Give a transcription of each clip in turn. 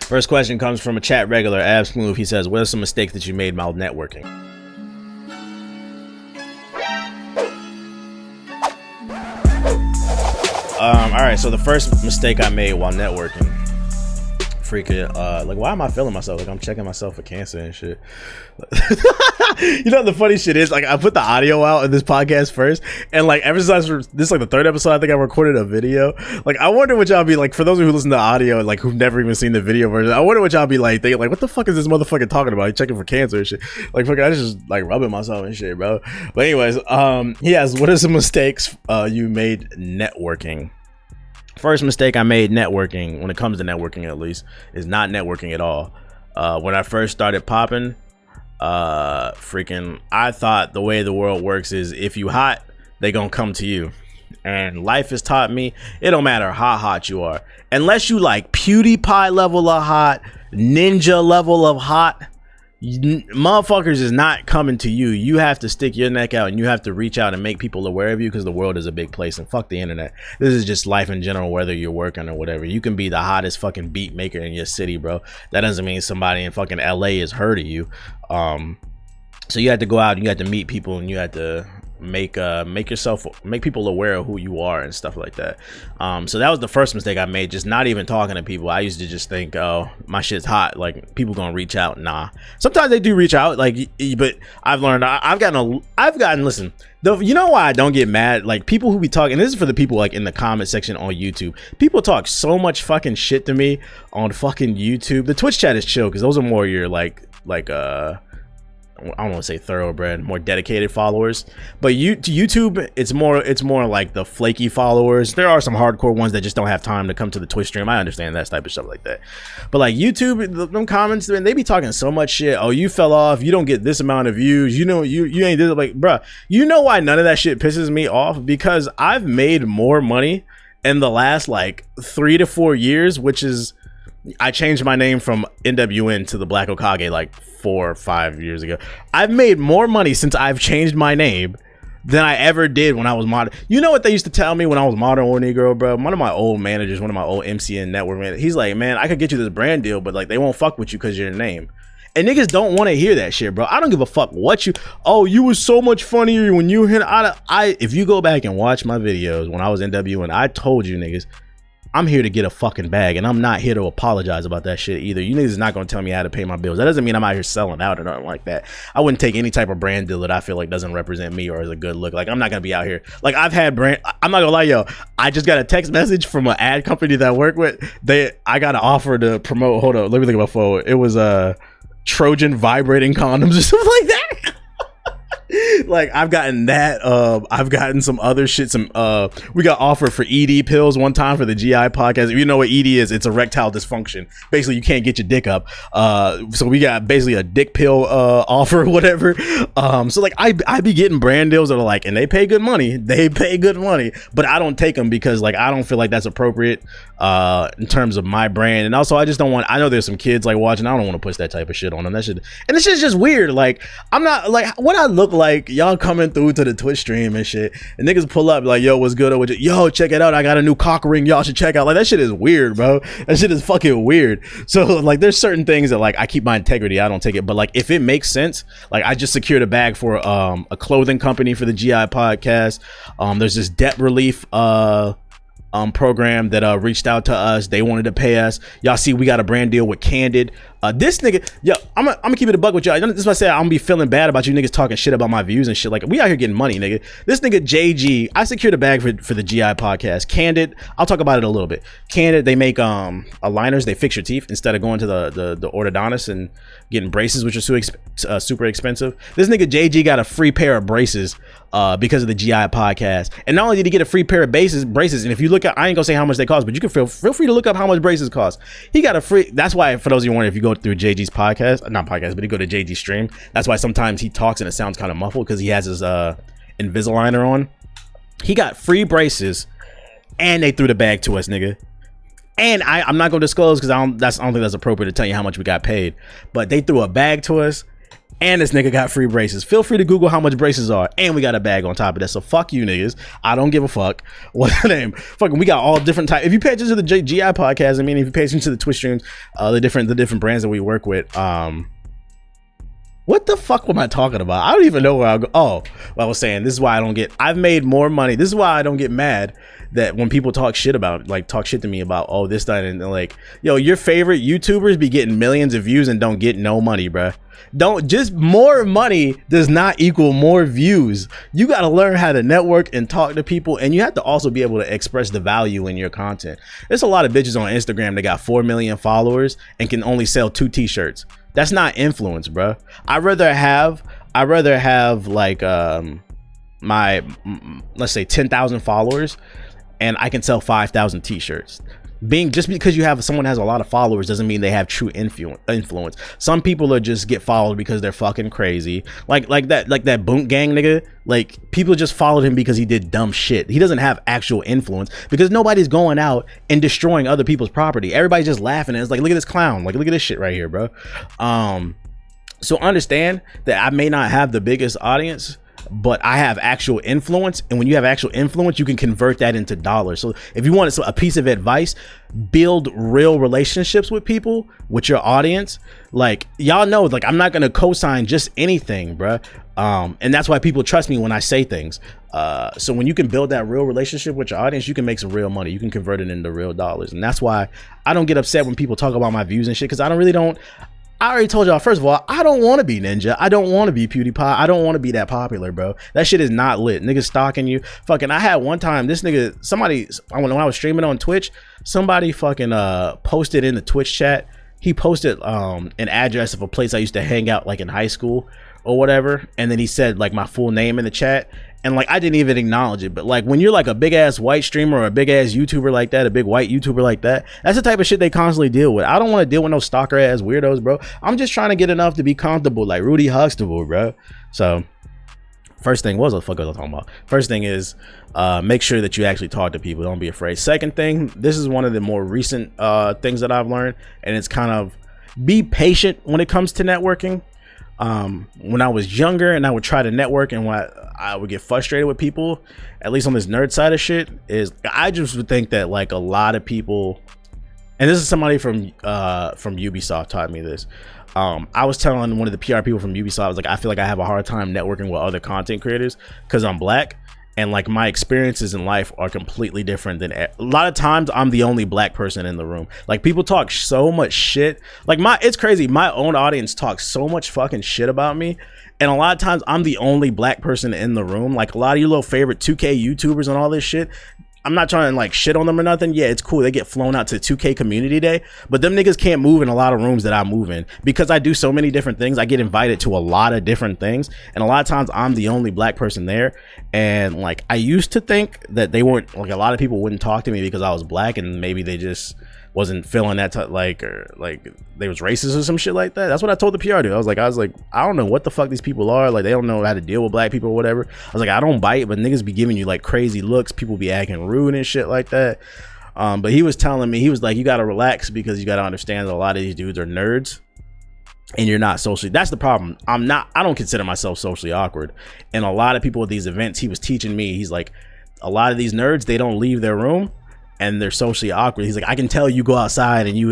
First question comes from a chat regular, Ab Smooth. He says, what are some mistakes that you made while networking? Alright, so the first mistake I made while networking, freaking, like, why am I feeling myself? Like, I'm checking myself for cancer and shit. You know, the funny shit is, like, I put the audio out in this podcast first, and, like, ever since this is, like, the third episode, I think I recorded a video. Like, I wonder what y'all be like, for those who listen to audio and, like, who've never even seen the video version, I wonder what y'all be like, thinking, like, what the fuck is this motherfucker talking about? He's checking for cancer and shit. Like, fucking, I just, like, rubbing myself and shit, bro. But anyways, he asks, what are some mistakes you made networking? First mistake I made networking, when it comes to networking at least, is not networking at all. When I first started popping, freaking, I thought the way the world works is if you hot, they gonna come to you. And life has taught me it don't matter how hot you are, unless you like PewDiePie level of hot, Ninja level of hot, motherfuckers is not coming to you. You have to stick your neck out and you have to reach out and make people aware of you, because the world is a big place, and fuck the internet. This is just life in general, whether you're working or whatever. You can be the hottest fucking beat maker in your city, bro. That doesn't mean somebody in fucking LA has heard of you. So you have to go out and you have to meet people, and you have to make people aware of who you are and stuff like that. So that was the first mistake I made, just not even talking to people. I used to just think, oh, my shit's hot, like people gonna reach out. Nah, sometimes they do reach out, like, but I've learned, I've gotten listen, you know why I don't get mad? Like, people who be talking, and this is for the people like in the comment section on YouTube, people talk so much fucking shit to me on fucking YouTube. The Twitch chat is chill, because those are more your like I don't want to say thoroughbred, more dedicated followers. But YouTube, it's more like the flaky followers. There are some hardcore ones that just don't have time to come to the Twitch stream. I understand that type of stuff like that. But like YouTube, them comments, man, they be talking so much shit. Oh, you fell off. You don't get this amount of views. You know, you ain't did it. Like, bruh, you know why none of that shit pisses me off? Because I've made more money in the last like 3 to 4 years, which is, I changed my name from NWN to the Black Hokage like 4 or 5 years ago. I've made more money since I've changed my name than I ever did when I was modern. You know what they used to tell me when I was modern or Negro, bro? One of my old managers, one of my old MCN network managers, he's like, man, I could get you this brand deal, but like they won't fuck with you because your name. And niggas don't want to hear that shit, bro. I don't give a fuck what you, oh, you was so much funnier when you hit, if you go back and watch my videos when I was NWN, I told you niggas, I'm here to get a fucking bag, and I'm not here to apologize about that shit either. You niggas is not gonna tell me how to pay my bills. That doesn't mean I'm out here selling out or nothing like that. I wouldn't take any type of brand deal that I feel like doesn't represent me or is a good look. Like, I'm not gonna be out here. Like, I've had brand, I'm not gonna lie, yo, I just got a text message from an ad company that I work with. I got an offer to promote, hold on, let me look at my phone. It was Trojan vibrating condoms or something like that. Like, I've gotten that. I've gotten some other shit. We got offered for ED pills one time for the GI podcast. If you know what ED is, it's erectile dysfunction. Basically, you can't get your dick up. So we got basically a dick pill offer or whatever. So like I be getting brand deals that are like, and they pay good money. They pay good money, but I don't take them because like I don't feel like that's appropriate in terms of my brand. And also, I just don't want. I know there's some kids like watching. I don't want to push that type of shit on them. That shit, and this shit's just weird. Like, I'm not like what I look like. Y'all coming through to the Twitch stream and shit, and niggas pull up like, yo, what's good? Or yo, check it out, I got a new cock ring, y'all should check out. Like, that shit is weird, bro. That shit is fucking weird. So like, there's certain things that like I keep my integrity, I don't take it. But like, if it makes sense, like I just secured a bag for a clothing company for the GI podcast. There's this debt relief program that reached out to us. They wanted to pay us. Y'all see, we got a brand deal with Candid. This nigga, yo, I'm gonna keep it a buck with y'all. This is what I say. I'm gonna be feeling bad about you niggas talking shit about my views and shit. Like, we out here getting money, nigga. This nigga JG, I secured a bag for the GI podcast. Candid, I'll talk about it a little bit. Candid, they make aligners. They fix your teeth instead of going to the orthodontist and getting braces, which are super expensive. This nigga JG got a free pair of braces because of the GI podcast. And not only did he get a free pair of braces, and if you look at, I ain't gonna say how much they cost, but you can feel free to look up how much braces cost. He got a free. That's why, for those of you wondering, if you go through JG's podcast, not podcast, but you go to JG's stream, that's why sometimes he talks and it sounds kind of muffled, because he has his Invisaligner on. He got free braces, and they threw the bag to us, nigga. And I'm not gonna disclose because I don't think that's appropriate to tell you how much we got paid. But they threw a bag to us, And this nigga got free braces. Feel free to Google how much braces are. And we got a bag on top of that. So fuck you niggas. I don't give a fuck. What's the name? Fucking, we got all different types. If you pay attention to the GI podcast, I mean, if you pay attention to the Twitch streams, the different brands that we work with, what the fuck am I talking about? I don't even know where I'll go. Oh, well, I was saying, this is why I've made more money. This is why I don't get mad that when people talk shit to me about, oh, this, that, and like, yo, your favorite YouTubers be getting millions of views and don't get no money, bruh. Just more money does not equal more views. You got to learn how to network and talk to people, and you have to also be able to express the value in your content. There's a lot of bitches on Instagram that got 4 million followers and can only sell 2 t-shirts. That's not influence, bro. I'd rather have like my, let's say 10,000 followers and I can sell 5,000 t-shirts. Just because someone has a lot of followers doesn't mean they have true influence. Some people are just get followed because they're fucking crazy. Like that Boont Gang nigga. Like, people just followed him because he did dumb shit. He doesn't have actual influence because nobody's going out and destroying other people's property. Everybody's just laughing and it's like, look at this clown. Like, look at this shit right here, bro. So understand that I may not have the biggest audience, but I have actual influence, and when you have actual influence, you can convert that into dollars. So if you want a piece of advice, build real relationships with people, with your audience. Like, y'all know, like, I'm not gonna co-sign just anything, bruh. And that's why people trust me when I say things. So when you can build that real relationship with your audience, you can make some real money. You can convert it into real dollars. And that's why I don't get upset when people talk about my views and shit, because I already told y'all, first of all, I don't want to be Ninja. I don't want to be PewDiePie. I don't want to be that popular, bro. That shit is not lit. Niggas stalking you. Fucking, I had one time, this nigga, when I was streaming on Twitch, somebody fucking posted in the Twitch chat. He posted an address of a place I used to hang out, like in high school or whatever. And then he said like my full name in the chat. And like, I didn't even acknowledge it. But like, when you're like a big ass white streamer or a big ass YouTuber like that, a big white YouTuber like that, that's the type of shit they constantly deal with. I don't want to deal with no stalker ass weirdos, bro. I'm just trying to get enough to be comfortable, like Rudy Huxtable, bro. So first thing, what the fuck was I talking about? First thing is, make sure that you actually talk to people. Don't be afraid. Second thing, this is one of the more recent things that I've learned, and it's kind of, be patient when it comes to networking. When I was younger and I would try to network, and when I would get frustrated with people, at least on this nerd side of shit, is I just would think that like a lot of people, and this is somebody from Ubisoft taught me this. I was telling one of the PR people from Ubisoft, I was like, I feel like I have a hard time networking with other content creators because I'm black. And like, my experiences in life are completely different than a lot of times I'm the only black person in the room. Like, people talk so much shit. Like, it's crazy. My own audience talks so much fucking shit about me. And a lot of times I'm the only black person in the room. Like, a lot of your little favorite 2K YouTubers and all this shit, I'm not trying to like shit on them or nothing. Yeah, it's cool. They get flown out to 2K community day, but them niggas can't move in a lot of rooms that I move in because I do so many different things. I get invited to a lot of different things, and a lot of times I'm the only black person there. And like, I used to think that they weren't, like, a lot of people wouldn't talk to me because I was black, and maybe they just wasn't feeling that or like they was racist or some shit like that. That's what I told the PR dude. I was like, I don't know what the fuck these people are. Like, they don't know how to deal with black people or whatever. I was like, I don't bite, but niggas be giving you like crazy looks. People be acting rude and shit like that. But he was telling me, he was like, you gotta relax because you gotta understand that a lot of these dudes are nerds. And you're not socially, that's the problem. I don't consider myself socially awkward. And a lot of people at these events, he was teaching me, he's like, a lot of these nerds, they don't leave their room and they're socially awkward. He's like, I can tell you go outside and you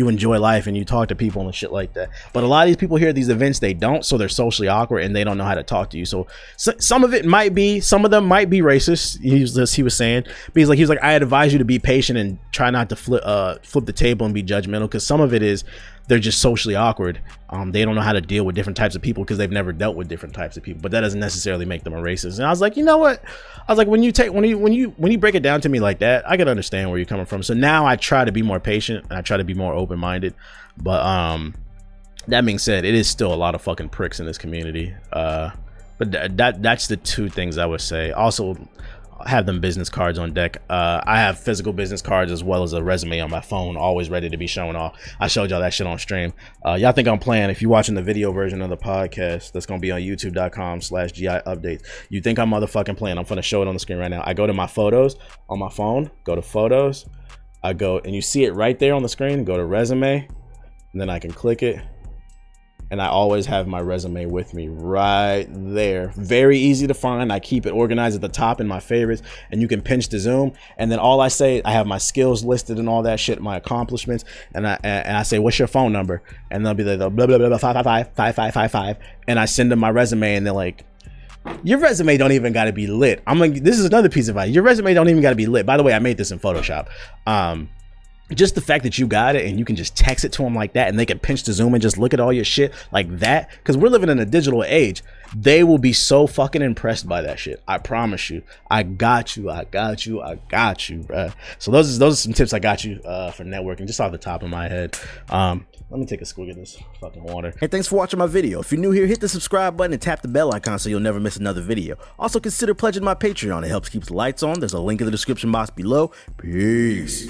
enjoy life and you talk to people and shit like that. But a lot of these people here at these events, they don't, so they're socially awkward and they don't know how to talk to you. So some of them might be racist. He was saying, but he was like, I advise you to be patient and try not to flip the table and be judgmental, because some of it is they're just socially awkward. They don't know how to deal with different types of people because they've never dealt with different types of people, but that doesn't necessarily make them a racist. And I was like, you know what? I was like, when you break it down to me like that, I can understand where you're coming from. So now I try to be more patient and I try to be more open-minded. But that being said, it is still a lot of fucking pricks in this community. But that's the two things I would say. Also, have them business cards on deck. I have physical business cards as well as a resume on my phone, always ready to be shown off. I showed y'all that shit on stream. Y'all think I'm playing? If you're watching the video version of the podcast, that's gonna be on youtube.com/GI updates. You think I'm motherfucking playing? I'm gonna show it on the screen right now. I go to my photos on my phone, go to photos, I go, and you see it right there on the screen, go to resume, and then I can click it, and I always have my resume with me right there. Very easy to find. I keep it organized at the top in my favorites, and you can pinch to zoom. And then all I say, I have my skills listed and all that shit, my accomplishments, and I say, what's your phone number? And they'll be like, blah blah blah blah 555 and I send them my resume, and they're like, your resume don't even got to be lit. I'm like, this is another piece of advice. Your resume don't even got to be lit. By the way, I made this in Photoshop. Just the fact that you got it and you can just text it to them like that, and they can pinch to zoom and just look at all your shit like that, because we're living in a digital age. They will be so fucking impressed by that shit. I promise you. I got you, bruh. So those are some tips I got you for networking, just off the top of my head. Let me take a swig of this fucking water. Hey, thanks for watching my video. If you're new here, hit the subscribe button and tap the bell icon so you'll never miss another video. Also, consider pledging my Patreon. It helps keep the lights on. There's a link in the description box below. Peace.